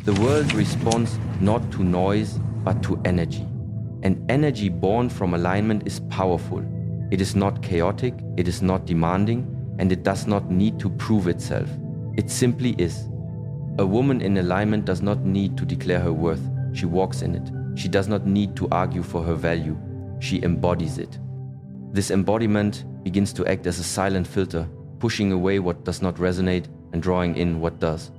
The world responds not to noise, but to energy. And energy born from alignment is powerful. It is not chaotic, it is not demanding, and it does not need to prove itself. It simply is. A woman in alignment does not need to declare her worth. She walks in it. She does not need to argue for her value. She embodies it. This embodiment begins to act as a silent filter, pushing away what does not resonate and drawing in what does.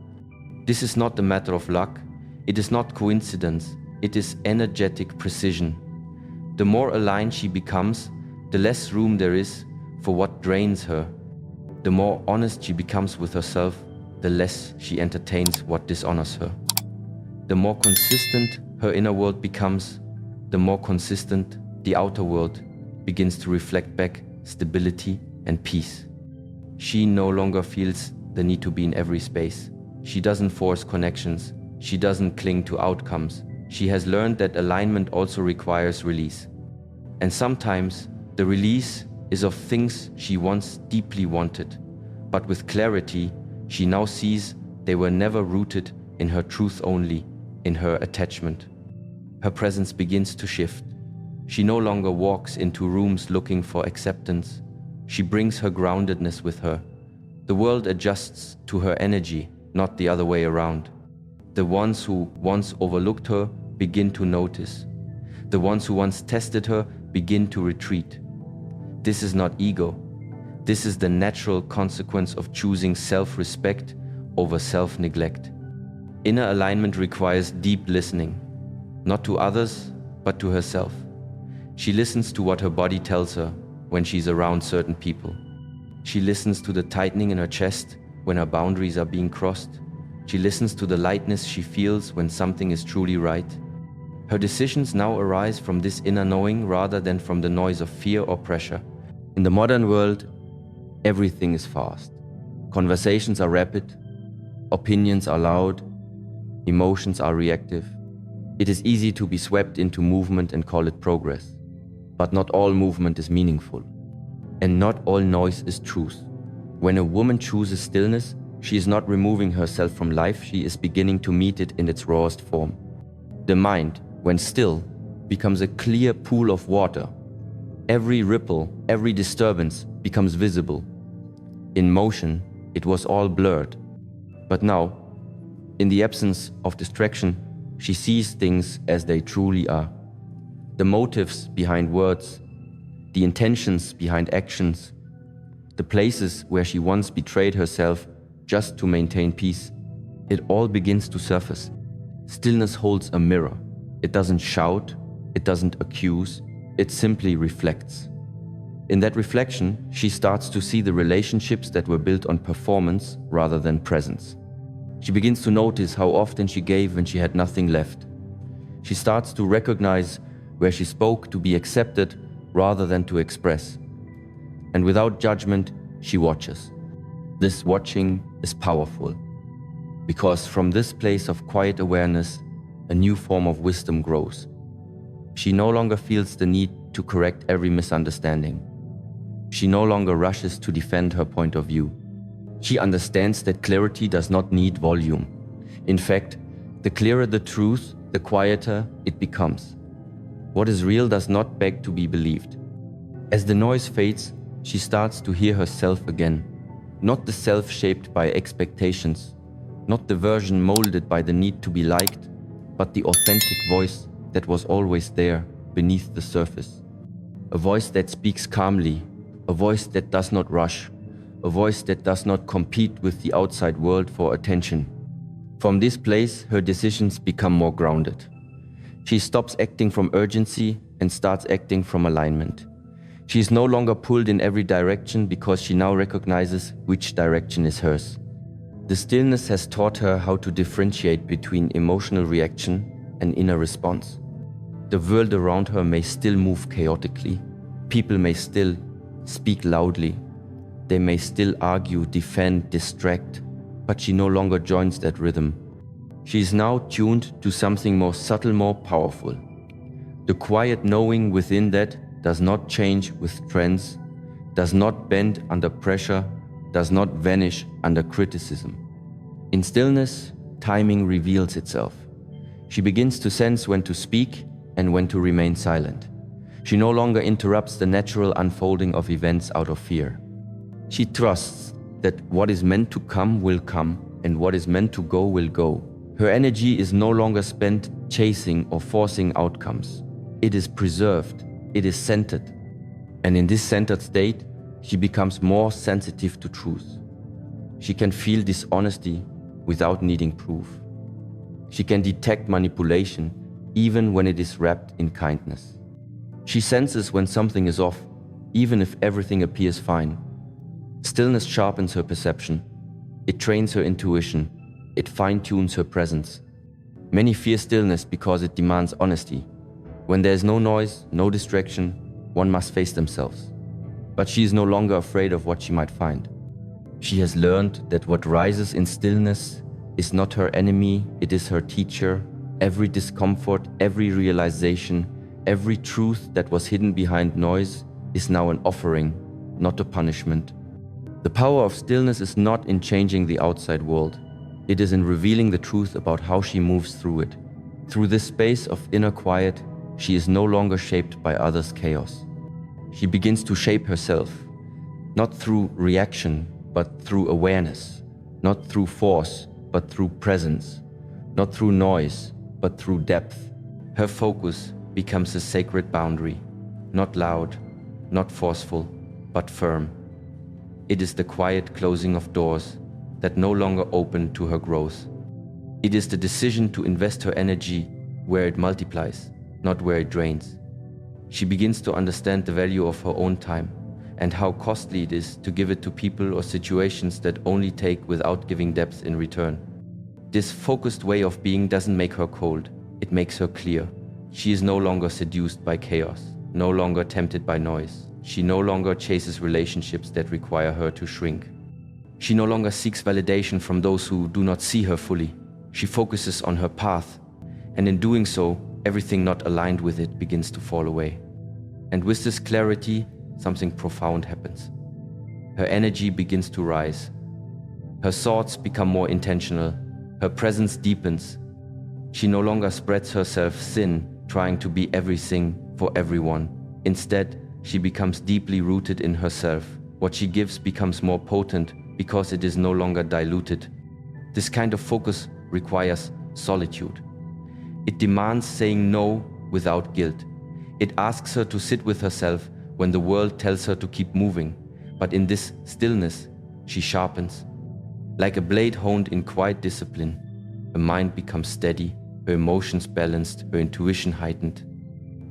This is not a matter of luck. It is not coincidence. It is energetic precision. The more aligned she becomes, the less room there is for what drains her. The more honest she becomes with herself, the less she entertains what dishonors her. The more consistent her inner world becomes, the more consistent the outer world begins to reflect back stability and peace. She no longer feels the need to be in every space. She doesn't force connections. She doesn't cling to outcomes. She has learned that alignment also requires release. And sometimes the release is of things she once deeply wanted, but with clarity, she now sees they were never rooted in her truth only, in her attachment. Her presence begins to shift. She no longer walks into rooms looking for acceptance. She brings her groundedness with her. The world adjusts to her energy, not the other way around. The ones who once overlooked her begin to notice. The ones who once tested her begin to retreat. This is not ego. This is the natural consequence of choosing self-respect over self-neglect. Inner alignment requires deep listening, not to others, but to herself. She listens to what her body tells her when she's around certain people. She listens to the tightening in her chest when her boundaries are being crossed. She listens to the lightness she feels when something is truly right. Her decisions now arise from this inner knowing rather than from the noise of fear or pressure. In the modern world, everything is fast. Conversations are rapid, opinions are loud, emotions are reactive. It is easy to be swept into movement and call it progress. But not all movement is meaningful. And not all noise is truth. When a woman chooses stillness, she is not removing herself from life, she is beginning to meet it in its rawest form. The mind, when still, becomes a clear pool of water. Every ripple, every disturbance becomes visible. In motion, it was all blurred. But now, in the absence of distraction, she sees things as they truly are. The motives behind words, the intentions behind actions, the places where she once betrayed herself just to maintain peace, it all begins to surface. Stillness holds a mirror. It doesn't shout, it doesn't accuse, it simply reflects. In that reflection, she starts to see the relationships that were built on performance rather than presence. She begins to notice how often she gave when she had nothing left. She starts to recognize where she spoke to be accepted rather than to express. And without judgment, she watches. This watching is powerful, because from this place of quiet awareness, a new form of wisdom grows. She no longer feels the need to correct every misunderstanding. She no longer rushes to defend her point of view. She understands that clarity does not need volume. In fact, the clearer the truth, the quieter it becomes. What is real does not beg to be believed. As the noise fades, she starts to hear herself again. Not the self shaped by expectations, not the version molded by the need to be liked, but the authentic voice that was always there beneath the surface. A voice that speaks calmly, a voice that does not rush, a voice that does not compete with the outside world for attention. From this place, her decisions become more grounded. She stops acting from urgency and starts acting from alignment. She is no longer pulled in every direction because she now recognizes which direction is hers. The stillness has taught her how to differentiate between emotional reaction and inner response. The world around her may still move chaotically. People may still speak loudly. They may still argue, defend, distract, but she no longer joins that rhythm. She is now tuned to something more subtle, more powerful. The quiet knowing within that does not change with trends, does not bend under pressure, does not vanish under criticism. In stillness, timing reveals itself. She begins to sense when to speak and when to remain silent. She no longer interrupts the natural unfolding of events out of fear. She trusts that what is meant to come will come, and what is meant to go will go. Her energy is no longer spent chasing or forcing outcomes. It is preserved, it is centered. And in this centered state, she becomes more sensitive to truth. She can feel dishonesty without needing proof. She can detect manipulation even when it is wrapped in kindness. She senses when something is off, even if everything appears fine. Stillness sharpens her perception. It trains her intuition. It fine-tunes her presence. Many fear stillness because it demands honesty. When there is no noise, no distraction, one must face themselves. But she is no longer afraid of what she might find. She has learned that what rises in stillness is not her enemy, it is her teacher. Every discomfort, every realization, every truth that was hidden behind noise is now an offering, not a punishment. The power of stillness is not in changing the outside world. It is in revealing the truth about how she moves through it. Through this space of inner quiet, she is no longer shaped by others' chaos. She begins to shape herself, not through reaction, but through awareness, not through force, but through presence, not through noise, but through depth. Her focus becomes a sacred boundary, not loud, not forceful, but firm. It is the quiet closing of doors that no longer open to her growth. It is the decision to invest her energy where it multiplies, not where it drains. She begins to understand the value of her own time and how costly it is to give it to people or situations that only take without giving depth in return. This focused way of being doesn't make her cold, it makes her clear. She is no longer seduced by chaos, no longer tempted by noise. She no longer chases relationships that require her to shrink. She no longer seeks validation from those who do not see her fully. She focuses on her path, and in doing so, everything not aligned with it begins to fall away. And with this clarity, something profound happens. Her energy begins to rise. Her thoughts become more intentional. Her presence deepens. She no longer spreads herself thin, trying to be everything for everyone. Instead, she becomes deeply rooted in herself. What she gives becomes more potent because it is no longer diluted. This kind of focus requires solitude. It demands saying no without guilt. It asks her to sit with herself when the world tells her to keep moving. But in this stillness, she sharpens. Like a blade honed in quiet discipline, her mind becomes steady, her emotions balanced, her intuition heightened.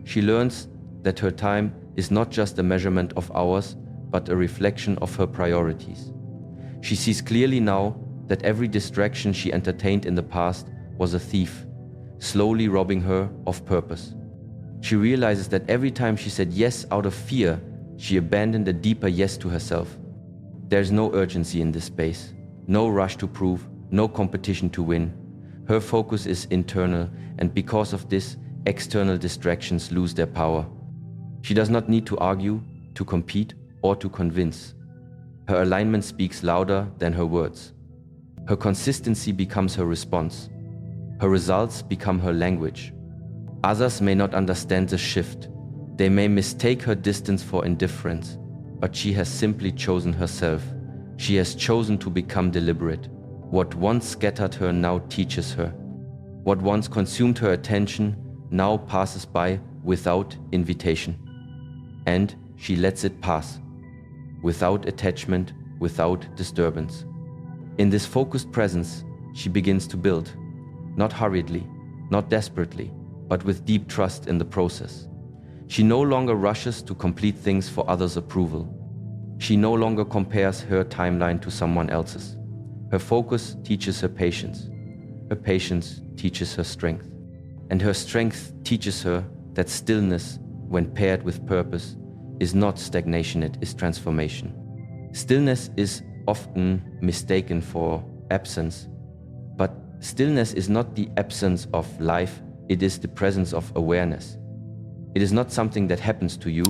She learns that her time is not just a measurement of hours, but a reflection of her priorities. She sees clearly now that every distraction she entertained in the past was a thief, slowly robbing her of purpose. She realizes that every time she said yes out of fear, she abandoned a deeper yes to herself. There's no urgency in this space, no rush to prove, no competition to win. Her focus is internal, and because of this, external distractions lose their power. She does not need to argue, to compete, or to convince. Her alignment speaks louder than her words. Her consistency becomes her response. Her results become her language. Others may not understand the shift. They may mistake her distance for indifference, but she has simply chosen herself. She has chosen to become deliberate. What once scattered her now teaches her. What once consumed her attention now passes by without invitation. And she lets it pass, without attachment, without disturbance. In this focused presence, she begins to build, not hurriedly, not desperately, but with deep trust in the process. She no longer rushes to complete things for others' approval. She no longer compares her timeline to someone else's. Her focus teaches her patience. Her patience teaches her strength. And her strength teaches her that stillness, when paired with purpose, is not stagnation, it is transformation. Stillness is often mistaken for absence, but stillness is not the absence of life, it is the presence of awareness. It is not something that happens to you,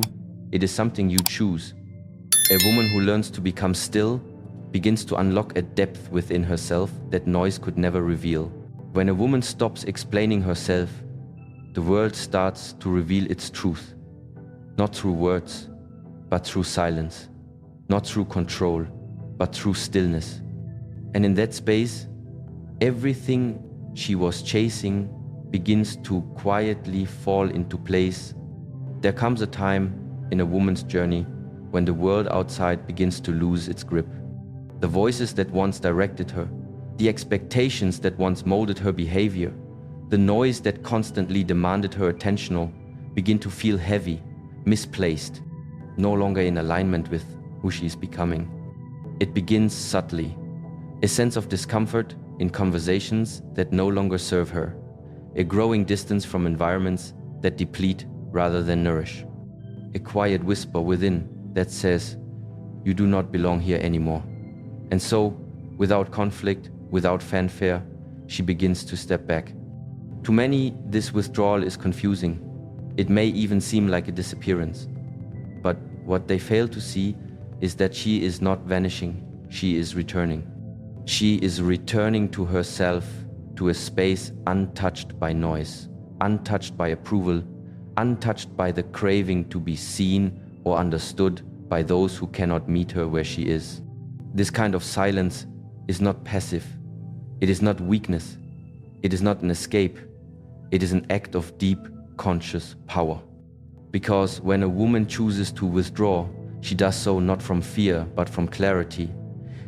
it is something you choose. A woman who learns to become still begins to unlock a depth within herself that noise could never reveal. When a woman stops explaining herself, the world starts to reveal its truth, not through words, but through silence, not through control, but through stillness. And in that space, everything she was chasing begins to quietly fall into place. There comes a time in a woman's journey when the world outside begins to lose its grip. The voices that once directed her, the expectations that once molded her behavior, the noise that constantly demanded her attention begin to feel heavy, misplaced, no longer in alignment with who she is becoming. It begins subtly, a sense of discomfort in conversations that no longer serve her, a growing distance from environments that deplete rather than nourish, a quiet whisper within that says, "You do not belong here anymore." And so, without conflict, without fanfare, she begins to step back. To many, this withdrawal is confusing. It may even seem like a disappearance. But what they fail to see is that she is not vanishing, she is returning. She is returning to herself, to a space untouched by noise, untouched by approval, untouched by the craving to be seen or understood by those who cannot meet her where she is. This kind of silence is not passive. It is not weakness. It is not an escape. It is an act of deep, conscious power. Because when a woman chooses to withdraw, she does so not from fear, but from clarity.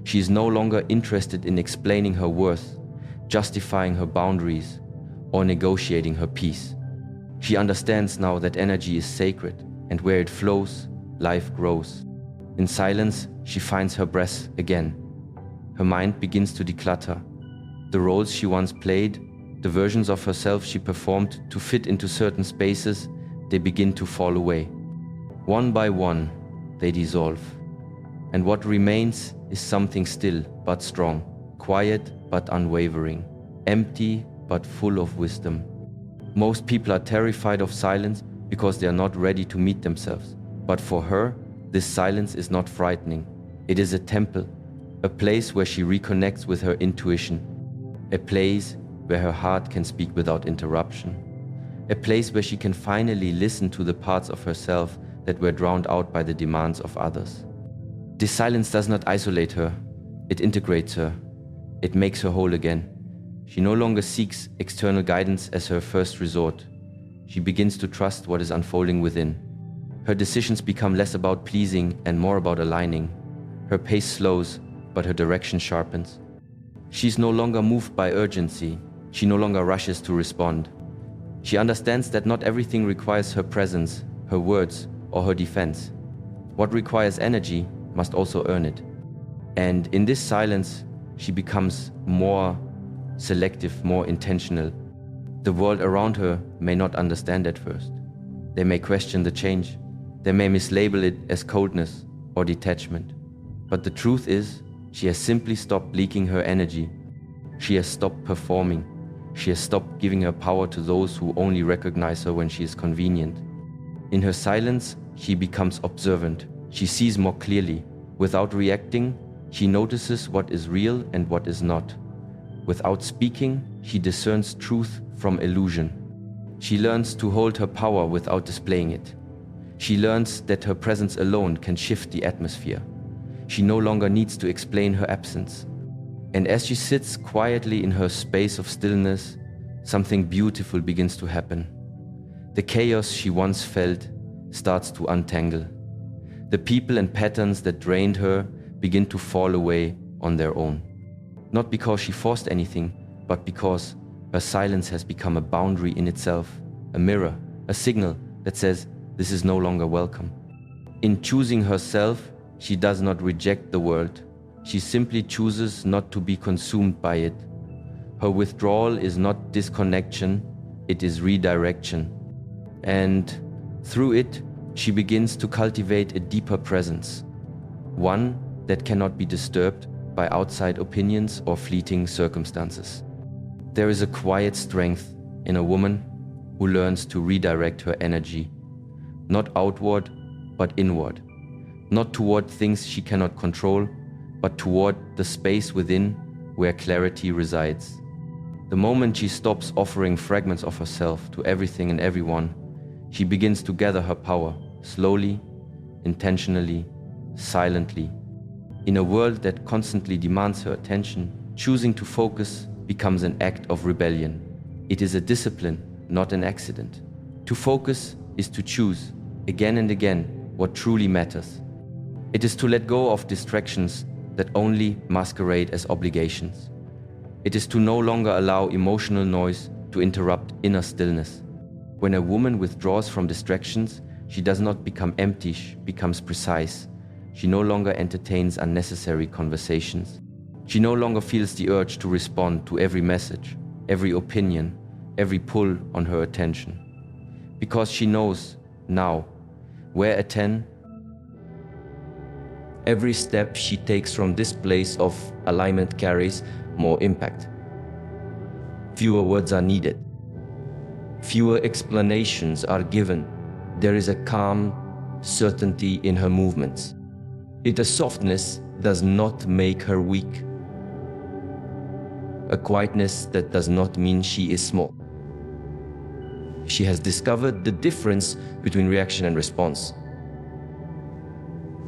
She is no longer interested in explaining her worth, justifying her boundaries, or negotiating her peace. She understands now that energy is sacred, and where it flows, life grows. In silence, she finds her breath again. Her mind begins to declutter. The roles she once played, the versions of herself she performed to fit into certain spaces, they begin to fall away. One by one, they dissolve. And what remains is something still but strong, quiet but unwavering, empty but full of wisdom. Most people are terrified of silence because they are not ready to meet themselves. But for her, this silence is not frightening. It is a temple, a place where she reconnects with her intuition, a place where her heart can speak without interruption, a place where she can finally listen to the parts of herself that were drowned out by the demands of others. This silence does not isolate her, it integrates her, it makes her whole again. She no longer seeks external guidance as her first resort. She begins to trust what is unfolding within. Her decisions become less about pleasing and more about aligning. Her pace slows, but her direction sharpens. She's no longer moved by urgency. She no longer rushes to respond. She understands that not everything requires her presence, her words, or her defense. What requires energy must also earn it. And in this silence, she becomes more selective, more intentional. The world around her may not understand at first. They may question the change. They may mislabel it as coldness or detachment. But the truth is, she has simply stopped leaking her energy. She has stopped performing. She has stopped giving her power to those who only recognize her when she is convenient. In her silence, she becomes observant. She sees more clearly. Without reacting, she notices what is real and what is not. Without speaking, she discerns truth from illusion. She learns to hold her power without displaying it. She learns that her presence alone can shift the atmosphere. She no longer needs to explain her absence. And as she sits quietly in her space of stillness, something beautiful begins to happen. The chaos she once felt starts to untangle. The people and patterns that drained her begin to fall away on their own. Not because she forced anything, but because her silence has become a boundary in itself, a mirror, a signal that says this is no longer welcome. In choosing herself, she does not reject the world. She simply chooses not to be consumed by it. Her withdrawal is not disconnection, it is redirection. And through it, she begins to cultivate a deeper presence, one that cannot be disturbed by outside opinions or fleeting circumstances. There is a quiet strength in a woman who learns to redirect her energy, not outward, but inward, not toward things she cannot control, but toward the space within where clarity resides. The moment she stops offering fragments of herself to everything and everyone, she begins to gather her power, slowly, intentionally, silently. In a world that constantly demands her attention, choosing to focus becomes an act of rebellion. It is a discipline, not an accident. To focus is to choose, again and again, what truly matters. It is to let go of distractions that only masquerade as obligations. It is to no longer allow emotional noise to interrupt inner stillness. When a woman withdraws from distractions, she does not become empty, she becomes precise. She no longer entertains unnecessary conversations. She no longer feels the urge to respond to every message, every opinion, every pull on her attention. Because she knows now, where at 10, every step she takes from this place of alignment carries more impact. Fewer words are needed. Fewer explanations are given. There is a calm certainty in her movements. Its softness does not make her weak. A quietness that does not mean she is small. She has discovered the difference between reaction and response,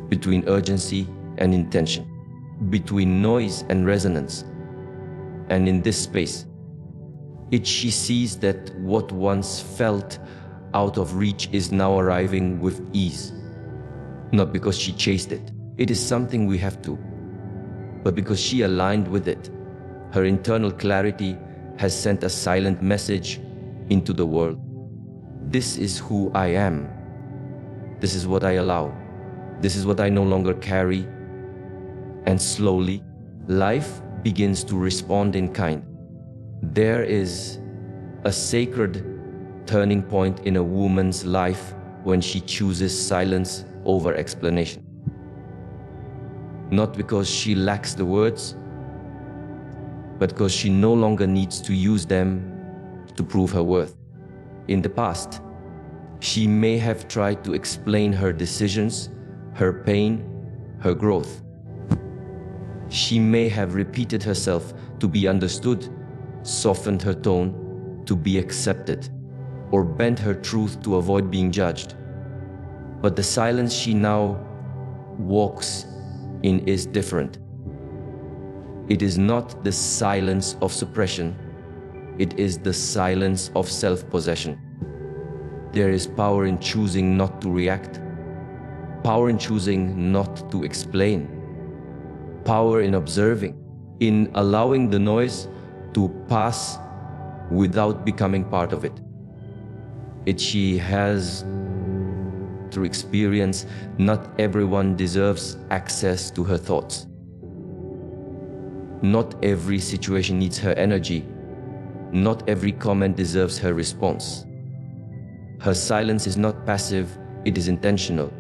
between urgency and intention, between noise and resonance. And in this space, she sees that what once felt out of reach is now arriving with ease. Not because she chased it. It is something we have to. But because she aligned with it, her internal clarity has sent a silent message into the world. This is who I am. This is what I allow. This is what I no longer carry. And slowly, life begins to respond in kind. There is a sacred turning point in a woman's life when she chooses silence over explanation. Not because she lacks the words, but because she no longer needs to use them to prove her worth. In the past, she may have tried to explain her decisions, her pain, her growth. She may have repeated herself to be understood, softened her tone to be accepted, or bent her truth to avoid being judged. But the silence she now walks in is different. It is not the silence of suppression. It is the silence of self-possession. There is power in choosing not to react, power in choosing not to explain, power in observing, in allowing the noise to pass without becoming part of it. She has to experience not everyone deserves access to her thoughts. Not every situation needs her energy. Not every comment deserves her response. Her silence is not passive, it is intentional.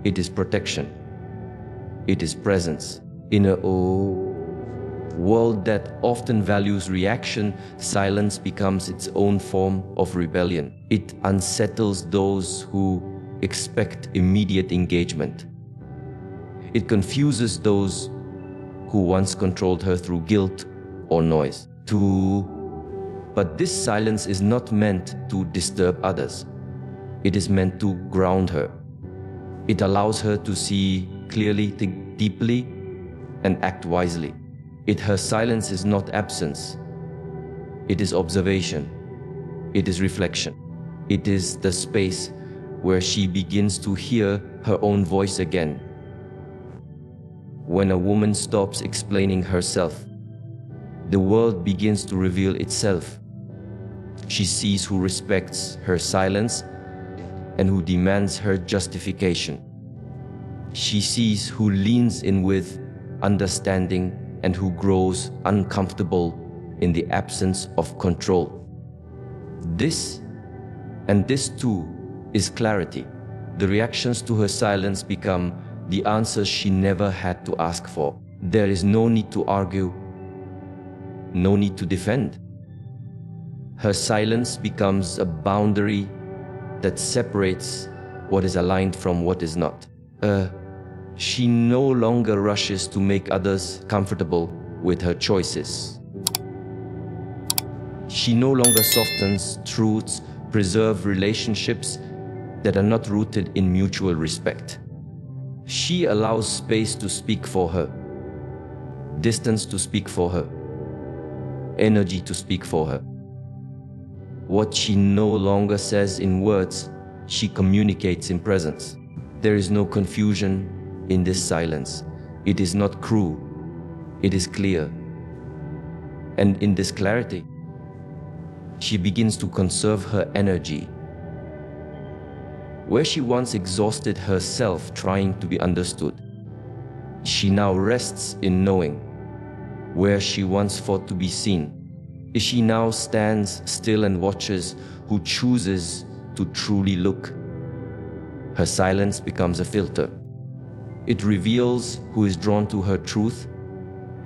It is protection. It is presence. In a world that often values reaction, silence becomes its own form of rebellion. It unsettles those who expect immediate engagement. It confuses those who once controlled her through guilt or noise. But this silence is not meant to disturb others. It is meant to ground her. It allows her to see clearly, think deeply, and act wisely. Her silence is not absence. It is observation. It is reflection. It is the space where she begins to hear her own voice again. When a woman stops explaining herself, the world begins to reveal itself. She sees who respects her silence and who demands her justification. She sees who leans in with understanding and who grows uncomfortable in the absence of control. This too is clarity. The reactions to her silence become the answers she never had to ask for. There is no need to argue, no need to defend. Her silence becomes a boundary that separates what is aligned from what is not. A She no longer rushes to make others comfortable with her choices. She no longer softens truths, preserve relationships that are not rooted in mutual respect. She allows space to speak for her, distance to speak for her, energy to speak for her. What she no longer says in words, she communicates in presence. There is no confusion in this silence. It is not cruel, it is clear. And in this clarity, she begins to conserve her energy. Where she once exhausted herself trying to be understood, she now rests in knowing. Where she once fought to be seen, she now stands still and watches who chooses to truly look. Her silence becomes a filter. It reveals who is drawn to her truth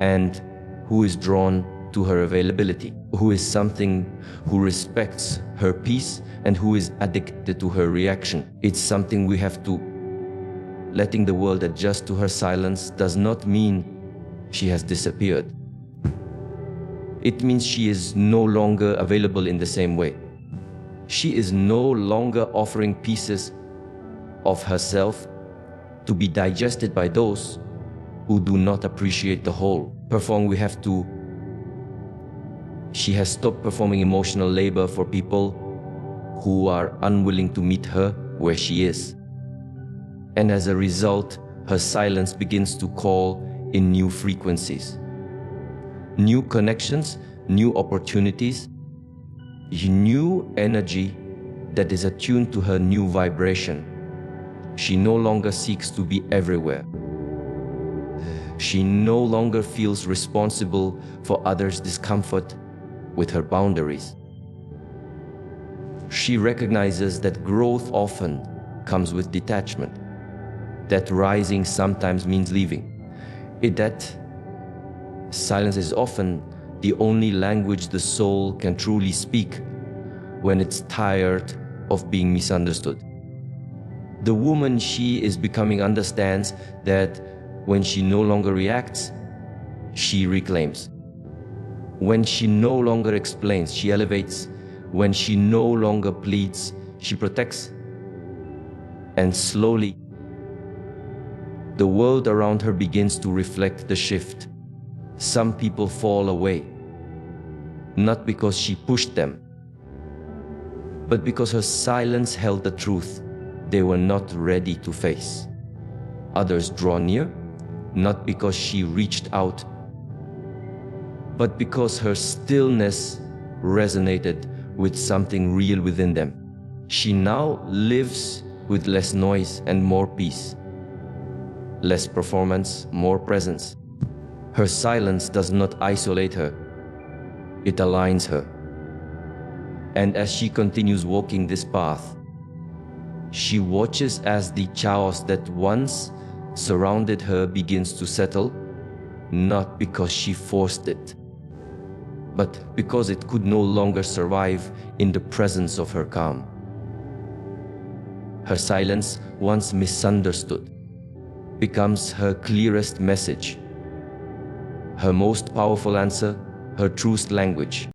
and who is drawn to her availability, who is something who respects her peace and who is addicted to her reaction. It's something we have to. Letting the world adjust to her silence does not mean she has disappeared. It means she is no longer available in the same way. She is no longer offering pieces of herself to be digested by those who do not appreciate the whole. She has stopped performing emotional labor for people who are unwilling to meet her where she is. And as a result, her silence begins to call in new frequencies, new connections, new opportunities, new energy that is attuned to her new vibration. She no longer seeks to be everywhere. She no longer feels responsible for others' discomfort with her boundaries. She recognizes that growth often comes with detachment, that rising sometimes means leaving, that silence is often the only language the soul can truly speak when it's tired of being misunderstood. The woman she is becoming understands that when she no longer reacts, she reclaims. When she no longer explains, she elevates. When she no longer pleads, she protects. And slowly, the world around her begins to reflect the shift. Some people fall away, not because she pushed them, but because her silence held the truth they were not ready to face. Others draw near, not because she reached out, but because her stillness resonated with something real within them. She now lives with less noise and more peace, less performance, more presence. Her silence does not isolate her, it aligns her. And as she continues walking this path, she watches as the chaos that once surrounded her begins to settle, not because she forced it, but because it could no longer survive in the presence of her calm. Her silence, once misunderstood, becomes her clearest message, her most powerful answer, her truest language.